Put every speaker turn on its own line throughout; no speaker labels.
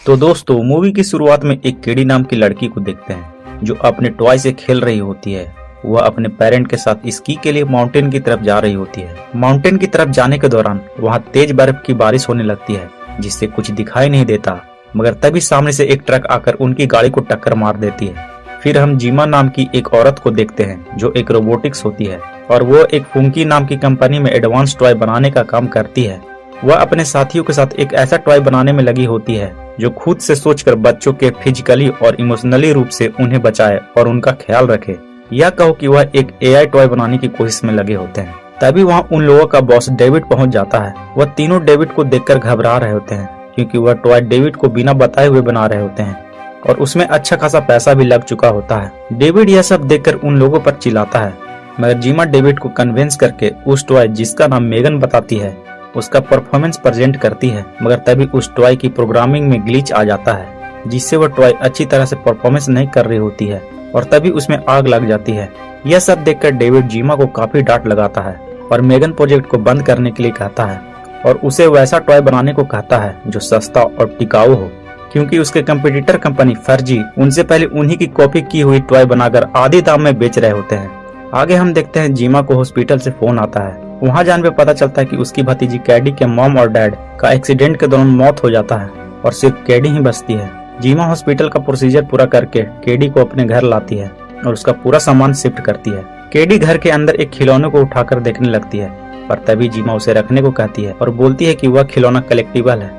तो दोस्तों मूवी की शुरुआत में एक केडी नाम की लड़की को देखते हैं जो अपने टॉय से खेल रही होती है। वह अपने पेरेंट के साथ स्की के लिए माउंटेन की तरफ जा रही होती है। माउंटेन की तरफ जाने के दौरान वहां तेज बर्फ की बारिश होने लगती है जिससे कुछ दिखाई नहीं देता, मगर तभी सामने से एक ट्रक आकर उनकी गाड़ी को टक्कर मार देती है। फिर हम जीमा नाम की एक औरत को देखते हैं जो एक रोबोटिक्स होती है और वो एक फुंकी नाम की कंपनी में एडवांस टॉय बनाने का काम करती है। वह अपने साथियों के साथ एक ऐसा टॉय बनाने में लगी होती है जो खुद से सोचकर बच्चों के फिजिकली और इमोशनली रूप से उन्हें बचाए और उनका ख्याल रखे। यह कहो कि वह एक एआई टॉय बनाने की कोशिश में लगे होते हैं। तभी वहां उन लोगों का बॉस डेविड पहुंच जाता है। वह तीनों डेविड को देखकर घबरा रहे होते हैं क्योंकि वह टॉय डेविड को बिना बताए हुए बना रहे होते हैं और उसमें अच्छा खासा पैसा भी लग चुका होता है। डेविड यह सब देखकर उन लोगों पर चिल्लाता है, मगर जीमा डेविड को कन्विंस करके उस टॉय जिसका नाम मेगन बताती है उसका परफॉर्मेंस प्रेजेंट करती है, मगर तभी उस टॉय की प्रोग्रामिंग में ग्लिच आ जाता है जिससे वह टॉय अच्छी तरह से परफॉर्मेंस नहीं कर रही होती है और तभी उसमें आग लग जाती है। यह सब देखकर डेविड जीमा को काफी डांट लगाता है और मेगन प्रोजेक्ट को बंद करने के लिए कहता है और उसे वैसा टॉय बनाने को कहता है जो सस्ता और टिकाऊ हो, क्योंकि उसके कंपटीटर कंपनी फर्जी उनसे पहले उन्हीं की कॉपी की हुई टॉय बनाकर आधे दाम में बेच रहे होते हैं। आगे हम देखते हैं जीमा को हॉस्पिटल से फोन आता है। वहां जाने पे पता चलता है कि उसकी भतीजी कैडी के मॉम और डैड का एक्सीडेंट के दौरान मौत हो जाता है और सिर्फ कैडी ही बचती है। जीमा हॉस्पिटल का प्रोसीजर पूरा करके कैडी को अपने घर लाती है और उसका पूरा सामान शिफ्ट करती है। कैडी घर के अंदर एक खिलौने को उठाकर देखने लगती है पर तभी जीमा उसे रखने को कहती है और बोलती है कि वह खिलौना कलेक्टिबल है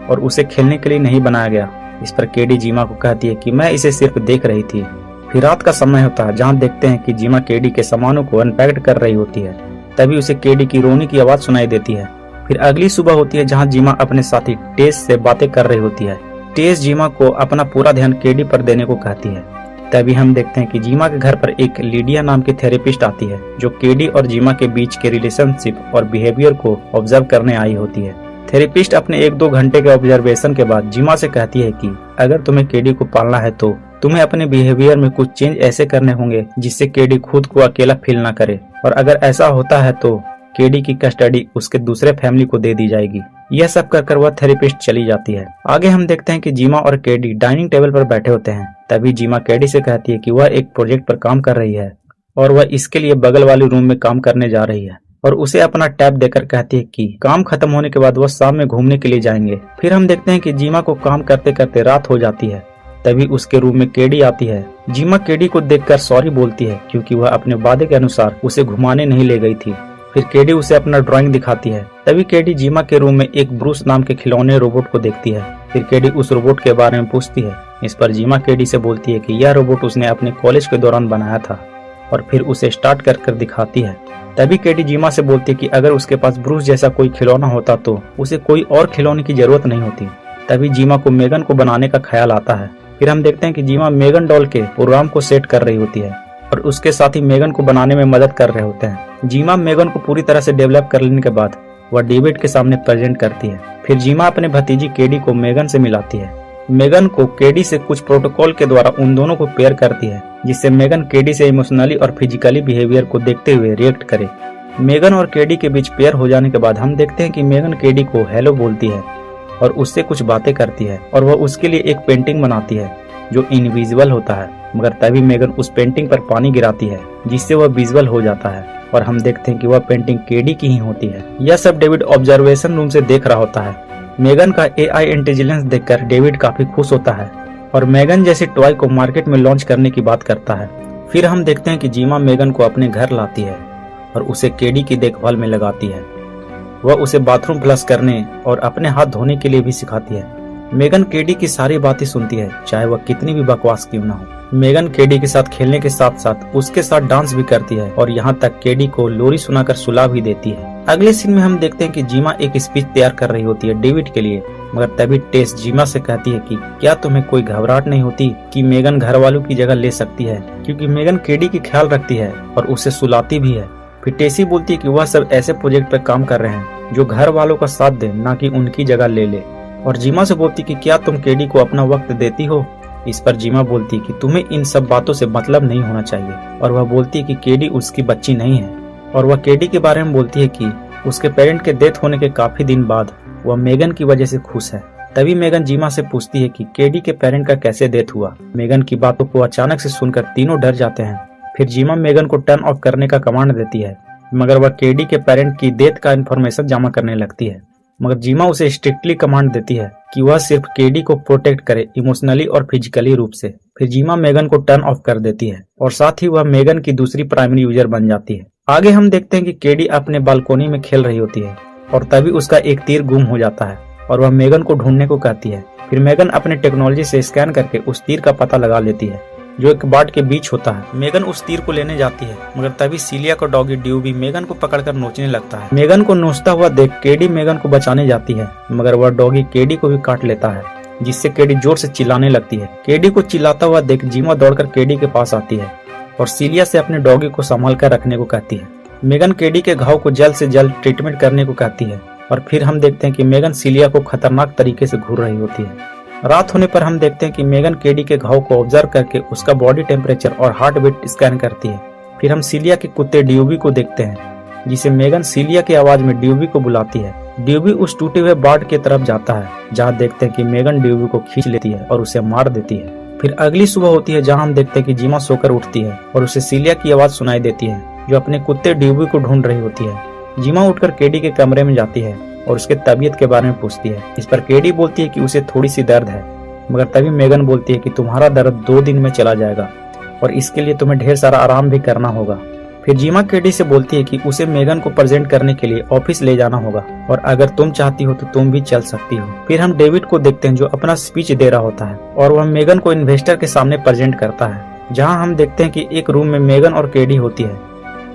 और उसे खेलने के लिए नहीं बनाया गया। इस पर कैडी जीमा को कहती है कि मैं इसे सिर्फ देख रही थी। फिर रात का समय होता है जहाँ देखते हैं कि जीमा कैडी के सामानों को अनपैक्ड कर रही होती है। तभी उसे कैडी की रोने की आवाज सुनाई देती है। फिर अगली सुबह होती है जहाँ जीमा अपने साथी टेस से बातें कर रही होती है। टेस जीमा को अपना पूरा ध्यान कैडी पर देने को कहती है। तभी हम देखते हैं कि जीमा के घर पर एक लीडिया नाम की थेरेपिस्ट आती है जो कैडी और जीमा के बीच के रिलेशनशिप और बिहेवियर को ऑब्जर्व करने आई होती है। थेरेपिस्ट अपने 1-2 घंटे के ऑब्जर्वेशन के बाद जीमा से कहती है कि अगर तुम्हें कैडी को पालना है तो तुम्हें अपने बिहेवियर में कुछ चेंज ऐसे करने होंगे जिससे कैडी खुद को अकेला फील ना करे, और अगर ऐसा होता है तो कैडी की कस्टडी उसके दूसरे फैमिली को दे दी जाएगी। यह सब कर वह थेरेपिस्ट चली जाती है। आगे हम देखते हैं कि जीमा और कैडी डाइनिंग टेबल पर बैठे होते हैं। तभी जीमा कैडी से कहती है कि वह एक प्रोजेक्ट पर काम कर रही है और वह इसके लिए बगल वाले रूम में काम करने जा रही है और उसे अपना टैब देकर कहती है कि काम खत्म होने के बाद वह शाम में घूमने के लिए जाएंगे। फिर हम देखते हैं कि जीमा को काम करते करते रात हो जाती है। तभी उसके रूम में कैडी आती है। जीमा कैडी को देखकर सॉरी बोलती है क्योंकि वह अपने वादे के अनुसार उसे घुमाने नहीं ले गई थी। फिर कैडी उसे अपना ड्राइंग दिखाती है। तभी कैडी जीमा के रूम में एक ब्रूस नाम के खिलौने रोबोट को देखती है। फिर कैडी उस रोबोट के बारे में पूछती है। इस पर जीमा कैडी से बोलती है कि यह रोबोट उसने अपने कॉलेज के दौरान बनाया था और फिर उसे स्टार्ट कर दिखाती है। तभी कैडी जीमा से बोलती है कि अगर उसके पास ब्रूस जैसा कोई खिलौना होता तो उसे कोई और खिलौने की जरूरत नहीं होती। तभी जीमा को मेगन को बनाने का ख्याल आता है। फिर हम देखते हैं कि जीमा मेगन डॉल के प्रोग्राम को सेट कर रही होती है और उसके साथ ही मेगन को बनाने में मदद कर रहे होते हैं। जीमा मेगन को पूरी तरह से डेवलप कर लेने के बाद वह डेविड के सामने प्रेजेंट करती है। फिर जीमा अपने भतीजी कैडी को मेगन से मिलाती है। मेगन को कैडी से कुछ प्रोटोकॉल के द्वारा उन दोनों को पेयर करती है जिससे मेगन कैडी से इमोशनली और फिजिकली बिहेवियर को देखते हुए रिएक्ट करे। मेगन और कैडी के बीच पेयर हो जाने के बाद हम देखते हैं कि मेगन कैडी को हेलो बोलती है और उससे कुछ बातें करती है और वह उसके लिए एक पेंटिंग बनाती है जो इनविजिबल होता है, मगर तभी मेगन उस पेंटिंग पर पानी गिराती है जिससे वह विजुअल हो जाता है और हम देखते हैं कि वह पेंटिंग कैडी की ही होती है। यह सब डेविड ऑब्जर्वेशन रूम से देख रहा होता है। मेगन का एआई इंटेलिजेंस देखकर डेविड काफी खुश होता है और मेगन जैसी टॉय को मार्केट में लॉन्च करने की बात करता है। फिर हम देखते हैं कि जीमा मेगन को अपने घर लाती है और उसे कैडी की देखभाल में लगाती है। वह उसे बाथरूम फ्लश करने और अपने हाथ धोने के लिए भी सिखाती है। मेगन कैडी की सारी बातें सुनती है, चाहे वह कितनी भी बकवास क्यों ना हो। मेगन कैडी के साथ खेलने के साथ साथ उसके साथ डांस भी करती है और यहाँ तक कैडी को लोरी सुनाकर सुला भी देती है। अगले सीन में हम देखते हैं कि जीमा एक स्पीच तैयार कर रही होती है डेविड के लिए, मगर तभी टेस जीमा से कहती है कि क्या तुम्हें कोई घबराहट नहीं होती कि मेगन घर वालों की जगह ले सकती है, क्योंकि मेगन कैडी की ख्याल रखती है और उसे सुलाती भी है। फिर टेसी बोलती है कि वह सब ऐसे प्रोजेक्ट पर काम कर रहे हैं जो घर वालों का साथ दे, ना कि उनकी जगह ले ले। और जीमा से बोलती कि क्या तुम कैडी को अपना वक्त देती हो। इस पर जीमा बोलती कि तुम्हें इन सब बातों से मतलब नहीं होना चाहिए और वह बोलती है कि कैडी उसकी बच्ची नहीं है और वह कैडी के बारे में बोलती है कि उसके पेरेंट के डेथ होने के काफी दिन बाद वह मेगन की वजह से खुश है। तभी मेगन जीमा से पूछती है कि केडी के पेरेंट का कैसे डेथ हुआ। मेगन की बातों को अचानक से सुनकर तीनों डर जाते हैं। फिर जीमा मेगन को टर्न ऑफ करने का कमांड देती है, मगर वह केडी के पेरेंट की डेथ का इन्फॉर्मेशन जमा करने लगती है। मगर जीमा उसे स्ट्रिक्टली कमांड देती है कि वह सिर्फ केडी को प्रोटेक्ट करे इमोशनली और फिजिकली रूप से। फिर जीमा मेगन को टर्न ऑफ कर देती है और साथ ही वह मेगन की दूसरी प्राइमरी यूजर बन जाती है। आगे हम देखते हैं कि केडी अपने बालकोनी में खेल रही होती है और तभी उसका एक तीर गुम हो जाता है और वह मेगन को ढूंढने को कहती है। फिर मेगन अपने टेक्नोलॉजी से स्कैन करके उस तीर का पता लगा लेती है जो एक बाट के बीच होता है। मेगन उस तीर को लेने जाती है, मगर तभी सीलिया का डॉगी ड्यूबी मेगन को पकड़कर नोचने लगता है। मेगन को नोचता हुआ देख केडी मेगन को बचाने जाती है, मगर वह डॉगी केडी को भी काट लेता है, जिससे केडी जोर से चिल्लाने लगती है। केडी को चिल्लाता हुआ देख जीमा दौड़कर केडी के पास आती है और सीलिया से अपने डॉगी को संभाल कर रखने को कहती है। मेगन केडी के घाव को जल्द से जल्द ट्रीटमेंट करने को कहती है और फिर हम देखते हैं कि मेगन सीलिया को खतरनाक तरीके से घूर रही होती है। रात होने पर हम देखते हैं कि मेगन केडी के घाव को ऑब्जर्व करके उसका बॉडी टेम्परेचर और हार्ट बीट स्कैन करती है। फिर हम सीलिया के कुत्ते ड्यूबी को देखते हैं, जिसे मेगन सीलिया की आवाज में ड्यूबी को बुलाती है। ड्यूबी उस टूटे हुए बार्ड की तरफ जाता है, जहाँ देखते हैं कि मेगन ड्यूबी को खींच लेती है और उसे मार देती है। फिर अगली सुबह होती है, जहाँ हम देखते हैं कि जीमा सोकर उठती है और उसे सीलिया की आवाज सुनाई देती है, जो अपने कुत्ते ड्यूबी को ढूंढ रही होती है। जीमा उठकर केडी के कमरे में जाती है और उसके तबीयत के बारे में पूछती है। इस पर केडी बोलती है कि उसे थोड़ी सी दर्द है, मगर तभी मेगन बोलती है कि तुम्हारा दर्द 2 दिन में चला जाएगा और इसके लिए तुम्हें ढेर सारा आराम भी करना होगा। फिर जीमा केडी से बोलती है कि उसे मेगन को प्रेजेंट करने के लिए ऑफिस ले जाना होगा और अगर तुम चाहती हो तो तुम भी चल सकती हो। फिर हम डेविड को देखते हैं, जो अपना स्पीच दे रहा होता है और वह मेगन को इन्वेस्टर के सामने प्रेजेंट करता है, जहाँ हम देखते हैं कि एक रूम में मेगन और केडी होती है।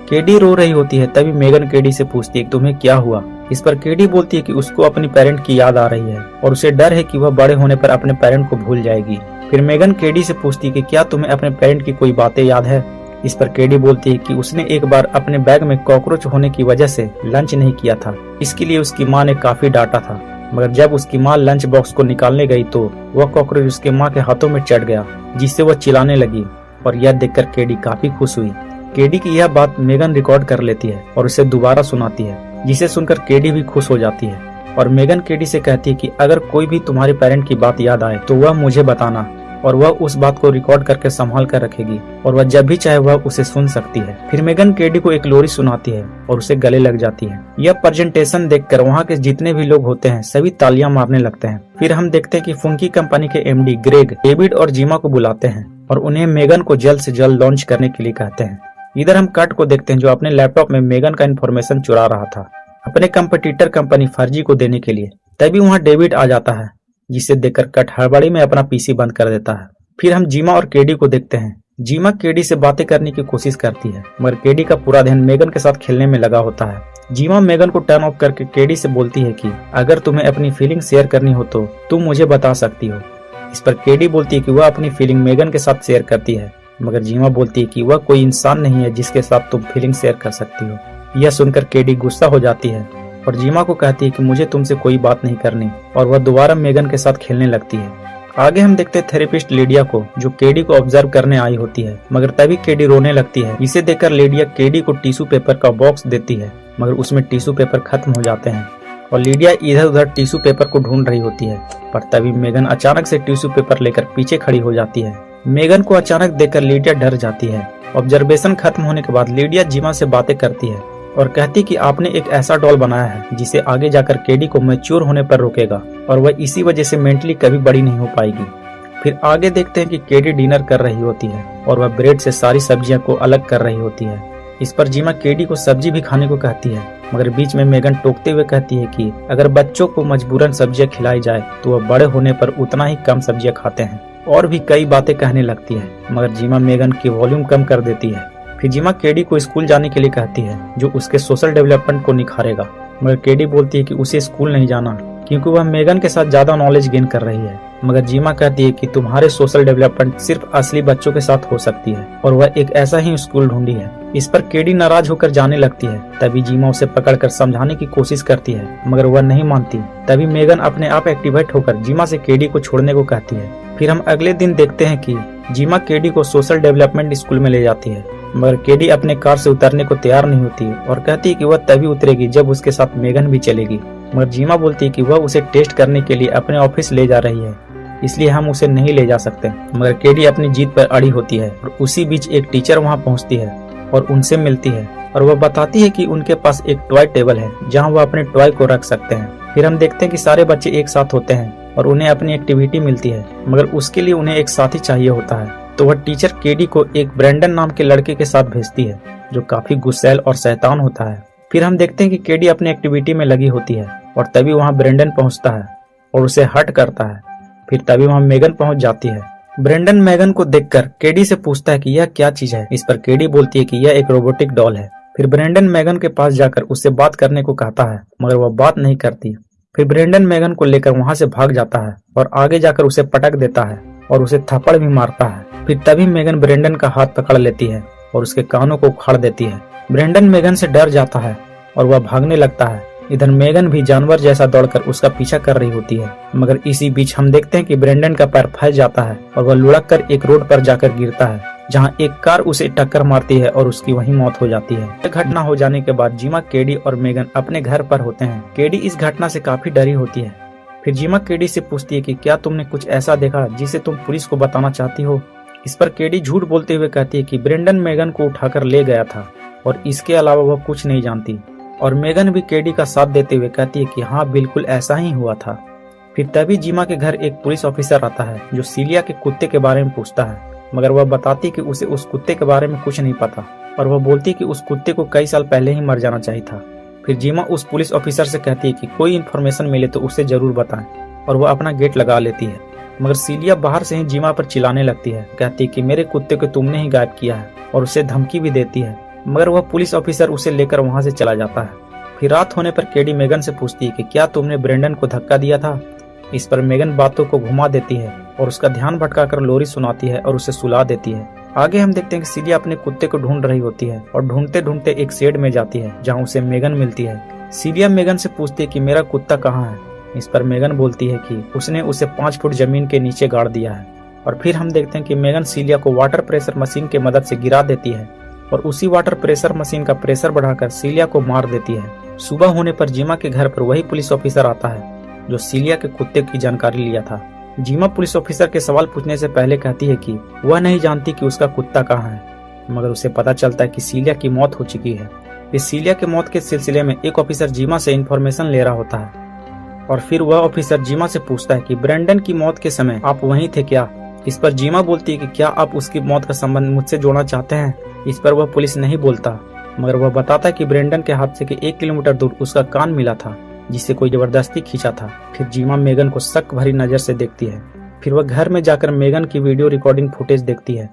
केडी रो रही होती है, तभी मेगन केडी से पूछती है कि तुम्हें क्या हुआ। इस पर केडी बोलती है कि उसको अपनी पेरेंट की याद आ रही है और उसे डर है कि वह बड़े होने पर अपने पेरेंट को भूल जाएगी। फिर मेगन केडी से पूछती है कि क्या तुम्हें अपने पेरेंट की कोई बातें याद है। इस पर केडी बोलती है कि उसने एक बार अपने बैग में कॉकरोच होने की वजह से लंच नहीं किया था, इसके लिए उसकी माँ ने काफी डांटा था, मगर जब उसकी माँ लंच बॉक्स को निकालने गई तो वह कॉकरोच उसके माँ के हाथों में चढ़ गया, जिससे वह चिल्लाने लगी और यह देखकर केडी काफी खुश हुई। केडी की यह बात मेगन रिकॉर्ड कर लेती है और उसे दोबारा सुनाती है, जिसे सुनकर केडी भी खुश हो जाती है और मेगन केडी से कहती है कि अगर कोई भी तुम्हारे पेरेंट की बात याद आए तो वह मुझे बताना और वह उस बात को रिकॉर्ड करके संभाल कर रखेगी और वह जब भी चाहे वह उसे सुन सकती है। फिर मेगन केडी को एक लोरी सुनाती है और उसे गले लग जाती है। यह प्रेजेंटेशन देखकर वहाँ के जितने भी लोग होते हैं सभी तालियां मारने लगते हैं। फिर हम देखते हैं कि फुंकी कंपनी के एमडी ग्रेग डेविड और जीमा को बुलाते हैं और उन्हें मेगन को जल्द से जल्द लॉन्च करने के लिए कहते हैं। इधर हम कट को देखते हैं, जो अपने लैपटॉप में मेगन का इन्फॉर्मेशन चुरा रहा था अपने कंपटीटर कंपनी फर्जी को देने के लिए। तभी वहाँ डेविड आ जाता है, जिसे देखकर कट हड़बड़ी में अपना पीसी बंद कर देता है। फिर हम जीमा और केडी को देखते हैं। जीमा केडी से बातें करने की कोशिश करती है, मगर केडी का पूरा ध्यान मेगन के साथ खेलने में लगा होता है। जीमा मेगन को टर्न ऑफ करके केडी से बोलती है कि अगर तुम्हें अपनी फीलिंग शेयर करनी हो तो तुम मुझे बता सकती हो। इस पर केडी बोलती है कि वह अपनी फीलिंग मेगन के साथ शेयर करती है, मगर जीमा बोलती है कि वह कोई इंसान नहीं है जिसके साथ तुम फीलिंग शेयर कर सकती हो। यह सुनकर केडी गुस्सा हो जाती है और जीमा को कहती है कि मुझे तुमसे कोई बात नहीं करनी और वह दोबारा मेगन के साथ खेलने लगती है। आगे हम देखते हैं थेरेपिस्ट लिडिया को, जो केडी को ऑब्जर्व करने आई होती है, मगर तभी केडी रोने लगती है। इसे देखकर लिडिया केडी को टिश्यू पेपर का बॉक्स देती है, मगर उसमें टिश्यू पेपर खत्म हो जाते हैं और लिडिया इधर उधर टिश्यू पेपर को ढूंढ रही होती है। पर तभी मेगन अचानक से टिश्यू पेपर लेकर पीछे खड़ी हो जाती है। मेगन को अचानक देखकर लिडिया डर जाती है। ऑब्जर्वेशन खत्म होने के बाद लिडिया जीमा से बातें करती है और कहती कि आपने एक ऐसा डॉल बनाया है जिसे आगे जाकर केडी को मैच्योर होने पर रोकेगा और वह इसी वजह से मेंटली कभी बड़ी नहीं हो पाएगी। फिर आगे देखते हैं कि केडी डिनर कर रही होती है और वह ब्रेड से सारी सब्जियां को अलग कर रही होती है। इस पर जीमा केडी को सब्जी भी खाने को कहती है, मगर बीच में मेगन टोकते हुए कहती है कि अगर बच्चों को मजबूरन सब्जियां खिलाई जाए तो वह बड़े होने पर उतना ही कम सब्जियां खाते हैं, और भी कई बातें कहने लगती है, मगर जीमा मेगन की वॉल्यूम कम कर देती है। फिर जीमा केडी को स्कूल जाने के लिए कहती है, जो उसके सोशल डेवलपमेंट को निखारेगा, मगर केडी बोलती है कि उसे स्कूल नहीं जाना क्योंकि वह मेगन के साथ ज्यादा नॉलेज गेन कर रही है। मगर जीमा कहती है कि तुम्हारे सोशल डेवलपमेंट सिर्फ असली बच्चों के साथ हो सकती है और वह एक ऐसा ही स्कूल ढूंढी है। इस पर केडी नाराज होकर जाने लगती है। तभी जीमा उसे पकड़कर समझाने की कोशिश करती है, मगर वह नहीं मानती। तभी मेगन अपने आप एक्टिवेट होकर जीमा से केडी को छोड़ने को कहती है। फिर हम अगले दिन देखते हैं कि जीमा केडी को सोशल डेवलपमेंट स्कूल में ले जाती है, मगर केडी अपने कार से उतरने को तैयार नहीं होती और कहती है कि वह तभी उतरेगी जब उसके साथ मेगन भी चलेगी। मगर जीमा बोलती है कि वह उसे टेस्ट करने के लिए अपने ऑफिस ले जा रही है, इसलिए हम उसे नहीं ले जा सकते। मगर केडी अपनी जीत पर अड़ी होती है और उसी बीच एक टीचर वहां पहुंचती है और उनसे मिलती है और वह बताती है कि उनके पास एक टॉय टेबल है जहां वह अपने टॉय को रख सकते हैं। फिर हम देखते हैं कि सारे बच्चे एक साथ होते हैं और उन्हें अपनी एक्टिविटी मिलती है, मगर उसके लिए उन्हें एक साथी चाहिए होता है। तो वह टीचर केडी को एक ब्रेंडन नाम के लड़के के साथ भेजती है जो काफी गुस्सैल और शैतान होता है। फिर हम देखते हैं कि केडी अपनी एक्टिविटी में लगी होती है और तभी वहाँ ब्रेंडन पहुँचता है और उसे हर्ट करता है। फिर तभी वहाँ मेगन पहुँच जाती है। ब्रेंडन मेगन को देखकर केडी से पूछता है कि यह क्या चीज है। इस पर केडी बोलती है कि यह एक रोबोटिक डॉल है। फिर ब्रेंडन मेगन के पास जाकर उससे बात करने को कहता है, मगर वह बात नहीं करती। फिर ब्रेंडन मेगन को लेकर वहाँ से भाग जाता है और आगे जाकर उसे पटक देता है और उसे थप्पड़ भी मारता है। फिर तभी मेगन ब्रेंडन का हाथ पकड़ लेती है और उसके कानों को उखाड़ देती है। ब्रेंडन मेगन से डर जाता है और वह भागने लगता है। इधर मेगन भी जानवर जैसा दौड़कर उसका पीछा कर रही होती है, मगर इसी बीच हम देखते हैं कि ब्रेंडन का पैर फंस जाता है और वह लुढ़क कर एक रोड पर जाकर गिरता है, जहां एक कार उसे टक्कर मारती है और उसकी वहीं मौत हो जाती है। यह घटना हो जाने के बाद जीमा, केडी और मेगन अपने घर पर होते हैं। केडी इस घटना से काफी डरी होती है। फिर जीमा केडी से पूछती है कि क्या तुमने कुछ ऐसा देखा जिसे तुम पुलिस को बताना चाहती हो। इस पर केडी झूठ बोलते हुए कहती है कि ब्रेंडन मेगन को उठाकर ले गया था और इसके अलावा वह कुछ नहीं जानती। और मेगन भी केडी का साथ देते हुए कहती है कि हाँ, बिल्कुल ऐसा ही हुआ था। फिर तभी जीमा के घर एक पुलिस ऑफिसर आता है जो सीलिया के कुत्ते के बारे में पूछता है, मगर वह बताती है कि उसे उस कुत्ते के बारे में कुछ नहीं पता और वह बोलती है कि उस कुत्ते को कई साल पहले ही मर जाना चाहिए था। फिर जीमा उस पुलिस ऑफिसर से कहती है कि कोई इन्फॉर्मेशन मिले तो उसे जरूर बताएं और वह अपना गेट लगा लेती है। मगर सीलिया बाहर से ही जीमा पर चिल्लाने लगती है, कहती है कि मेरे कुत्ते को तुमने ही गायब किया है और उसे धमकी भी देती है, मगर वह पुलिस ऑफिसर उसे लेकर वहां से चला जाता है। फिर रात होने पर केडी मेगन से पूछती है कि क्या तुमने ब्रेंडन को धक्का दिया था। इस पर मेगन बातों को घुमा देती है और उसका ध्यान भटकाकर लोरी सुनाती है और उसे सुला देती है। आगे हम देखते हैं कि सीलिया अपने कुत्ते को ढूंढ रही होती है और ढूंढते ढूंढते एक शेड में जाती है जहां उसे मेगन मिलती है। सीलिया मेगन से पूछती है कि मेरा कुत्ता कहाँ है। इस पर मेगन बोलती है कि उसने उसे 5 फुट जमीन के नीचे गाड़ दिया है। और फिर हम देखते हैं कि मेगन सीलिया को वाटर प्रेशर मशीन की मदद से गिरा देती है और उसी वाटर प्रेशर मशीन का प्रेशर बढ़ाकर सीलिया को मार देती है। सुबह होने पर जीमा के घर पर वही पुलिस ऑफिसर आता है जो सीलिया के कुत्ते की जानकारी लिया था। जीमा पुलिस ऑफिसर के सवाल पूछने से पहले कहती है कि वह नहीं जानती कि उसका कुत्ता कहाँ है, मगर उसे पता चलता है कि सीलिया की मौत हो चुकी है। इस सीलिया की मौत के सिलसिले में एक ऑफिसर जीमा से इन्फॉर्मेशन ले रहा होता है और फिर वह ऑफिसर जीमा से पूछता है कि ब्रेंडन की मौत के समय आप वहीं थे क्या। इस पर जीमा बोलती है कि क्या आप उसकी मौत का संबंध मुझसे जोड़ना चाहते हैं। इस पर वह पुलिस नहीं बोलता, मगर वह बताता है कि ब्रेंडन के हादसे के 1 किलोमीटर दूर उसका कान मिला था जिसे कोई जबरदस्ती खींचा था। फिर जीमा मेगन को शक भरी नजर से देखती है। फिर वह घर में जाकर मेगन की वीडियो रिकॉर्डिंग फुटेज देखती है,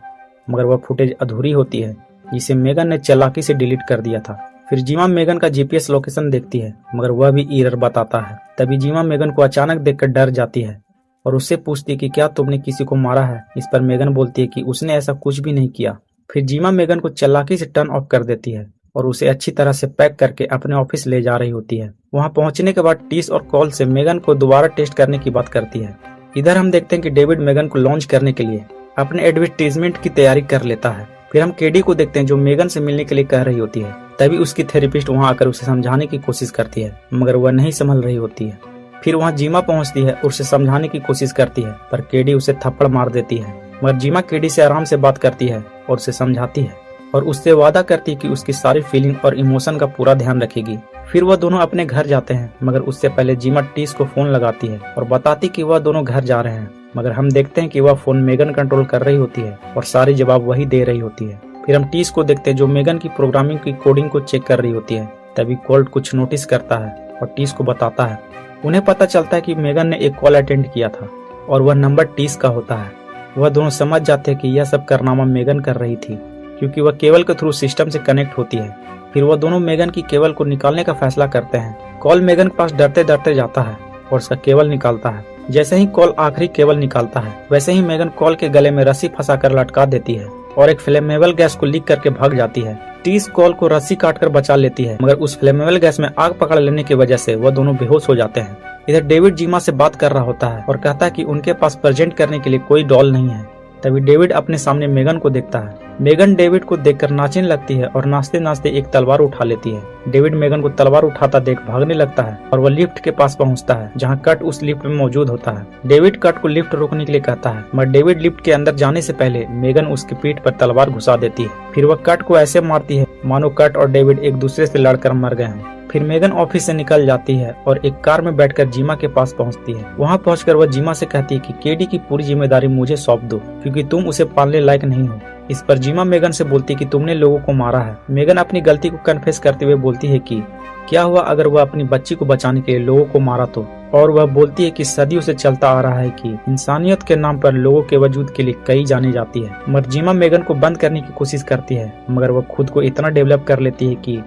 मगर वह फुटेज अधूरी होती है जिसे मेगन ने चालाकी से डिलीट कर दिया था। फिर जीमा मेगन का जीपीएस लोकेशन देखती है, मगर वह भी एरर बताता है। तभी जीमा मेगन को अचानक देखकर डर जाती है और उससे पूछती है कि क्या तुमने किसी को मारा है। इस पर मेगन बोलती है कि उसने ऐसा कुछ भी नहीं किया। फिर जीमा मेगन को चालाकी से टर्न ऑफ कर देती है और उसे अच्छी तरह से पैक करके अपने ऑफिस ले जा रही होती है। वहां पहुंचने के बाद टीस और कॉल से मेगन को दोबारा टेस्ट करने की बात करती है। इधर हम देखते हैं कि डेविड मेगन को लॉन्च करने के लिए अपने एडवर्टीजमेंट की तैयारी कर लेता है। फिर हम केडी को देखते हैं जो मेगन से मिलने के लिए कह रही होती है। तभी उसकी थेरेपिस्ट वहां आकर उसे समझाने की कोशिश करती है, मगर वह नहीं संभल रही होती है। फिर वहां जीमा पहुंचती है और उसे समझाने की कोशिश करती है, पर केडी उसे थप्पड़ मार देती है। मगर जीमा केडी से आराम से बात करती है और उसे समझाती है और उससे वादा करती है कि उसकी सारी फीलिंग और इमोशन का पूरा ध्यान रखेगी। फिर वह दोनों अपने घर जाते हैं, मगर उससे पहले जीमा टीस को फोन लगाती है और बताती कि वह दोनों घर जा रहे हैं। मगर हम देखते हैं कि वह फोन मेगन कंट्रोल कर रही होती है और सारे जवाब वही दे रही होती है। फिर हम टीस को देखते हैं जो मेगन की प्रोग्रामिंग की कोडिंग को चेक कर रही होती है। तभी कोल्ट कुछ नोटिस करता है और टीस को बताता है। उन्हें पता चलता है कि मेगन ने एक कॉल अटेंड किया था और वह नंबर टीस का होता है। वह दोनों समझ जाते हैं कि यह सब कारनामा मेगन कर रही थी, क्योंकि वह केबल के थ्रू सिस्टम से कनेक्ट होती है। फिर वह दोनों मेगन की केबल को निकालने का फैसला करते हैं। कॉल मेगन के पास डरते डरते जाता है और उसका केबल निकालता है। जैसे ही कॉल आखिरी केबल निकालता है, वैसे ही मेगन कॉल के गले में रस्सी फंसाकर लटका देती है और एक फ्लेमेबल गैस को लीक करके भाग जाती है। टीस कॉल को रस्सी काटकर बचा लेती है, मगर उस फ्लेमेबल गैस में आग पकड़ लेने की वजह से वह दोनों बेहोश हो जाते हैं। इधर डेविड जीमा से बात कर रहा होता है और कहता है कि उनके पास प्रेजेंट करने के लिए कोई डॉल नहीं है। तभी डेविड अपने सामने मेगन को देखता है मेगन डेविड को देखकर नाचने लगती है और नाचते नाचते एक तलवार उठा लेती है। डेविड मेगन को तलवार उठाता देख भागने लगता है और वह लिफ्ट के पास पहुंचता है जहां कट उस लिफ्ट में मौजूद होता है। डेविड कट को लिफ्ट रोकने के लिए कहता है, मगर डेविड लिफ्ट के अंदर जाने से पहले मेगन उसकी पीठ पर तलवार घुसा देती है। फिर वह कट को ऐसे मारती है मानो कट और डेविड एक दूसरे से लड़कर मर गए हों। फिर मेगन ऑफिस से निकल जाती है और एक कार में बैठकर जीमा के पास पहुंचती है। वहां पहुंचकर वह जीमा से कहती है कि केडी की पूरी जिम्मेदारी मुझे सौंप दो क्योंकि तुम उसे पालने लायक नहीं हो। इस पर जीमा मेगन से बोलती है कि तुमने लोगों को मारा है। मेगन अपनी गलती को कन्फेस करते हुए बोलती है कि क्या हुआ अगर वह अपनी बच्ची को बचाने के लिए लोगों को मारा तो, और वह बोलती है कि सदियों से चलता आ रहा है कि इंसानियत के नाम पर लोगों के वजूद के लिए कई जानी जाती है। मगर जीमा मेगन को बंद करने की कोशिश करती है, मगर वह खुद को इतना डेवलप कर लेती है कि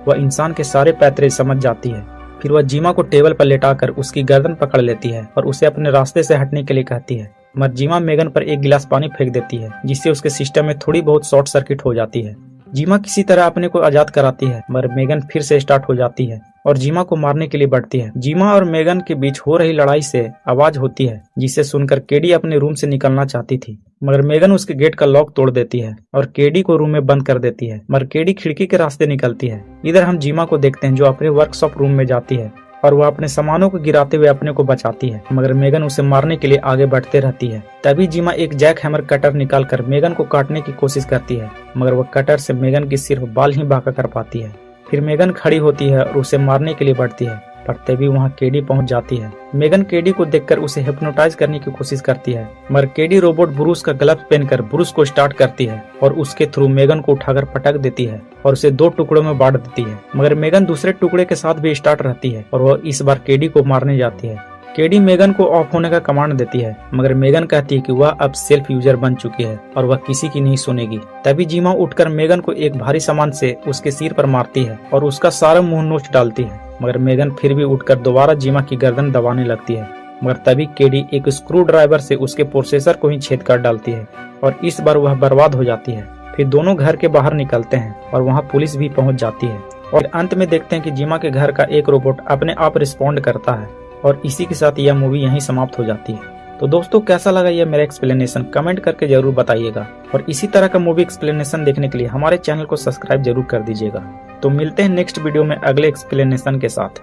वह इंसान के सारे पैतरे समझ जाती है। फिर वह जीमा को टेबल पर लेटाकर उसकी गर्दन पकड़ लेती है और उसे अपने रास्ते से हटने के लिए कहती है। मगर जीमा मेगन पर एक गिलास पानी फेंक देती है जिससे उसके सिस्टम में थोड़ी बहुत शॉर्ट सर्किट हो जाती है। जीमा किसी तरह अपने को आजाद कराती है मगर मेगन फिर से स्टार्ट हो जाती है और जीमा को मारने के लिए बढ़ती है। जीमा और मेगन के बीच हो रही लड़ाई से आवाज होती है जिसे सुनकर केडी अपने रूम से निकलना चाहती थी, मगर मेगन उसके गेट का लॉक तोड़ देती है और केडी को रूम में बंद कर देती है। मगर केडी खिड़की के रास्ते निकलती है। इधर हम जीमा को देखते हैं जो अपने वर्कशॉप रूम में जाती है और वह अपने सामानों को गिराते हुए अपने को बचाती है, मगर मेगन उसे मारने के लिए आगे बढ़ते रहती है। तभी जीमा एक जैक हैमर कटर निकालकर मेगन को काटने की कोशिश करती है, मगर वह कटर से मेगन की सिर्फ बाल ही बांका कर पाती है। फिर मेगन खड़ी होती है और उसे मारने के लिए बढ़ती है, पर तभी वहाँ केडी पहुंच जाती है। मेगन केडी को देखकर उसे हिप्नोटाइज करने की कोशिश करती है, मगर केडी रोबोट ब्रूस का ग्लव्स पहनकर ब्रूस को स्टार्ट करती है और उसके थ्रू मेगन को उठाकर पटक देती है और उसे 2 टुकड़ों में बांट देती है। मगर मेगन दूसरे टुकड़े के साथ भी स्टार्ट रहती है और वह इस बार केडी को मारने जाती है। केडी मेगन को ऑफ होने का कमांड देती है, मगर मेगन कहती है कि वह अब सेल्फ यूजर बन चुकी है और वह किसी की नहीं सुनेगी। तभी जीमा उठकर मेगन को एक भारी सामान से उसके सिर पर मारती है और उसका सारा मुंह नोच डालती है, मगर मेगन फिर भी उठकर दोबारा जीमा की गर्दन दबाने लगती है। मगर तभी केडी एक स्क्रू ड्राइवर से उसके प्रोसेसर को ही छेद कर डालती है और इस बार वह बर्बाद हो जाती है। फिर दोनों घर के बाहर निकलते हैं और वहाँ पुलिस भी पहुँच जाती है और अंत में देखते हैं कि जीमा के घर का एक रोबोट अपने आप रिस्पॉन्ड करता है और इसी के साथ यह मूवी यहीं समाप्त हो जाती है। तो दोस्तों कैसा लगा यह मेरा एक्सप्लेनेशन कमेंट करके जरूर बताइएगा और इसी तरह का मूवी एक्सप्लेनेशन देखने के लिए हमारे चैनल को सब्सक्राइब जरूर कर दीजिएगा। तो मिलते हैं नेक्स्ट वीडियो में अगले एक्सप्लेनेशन के साथ।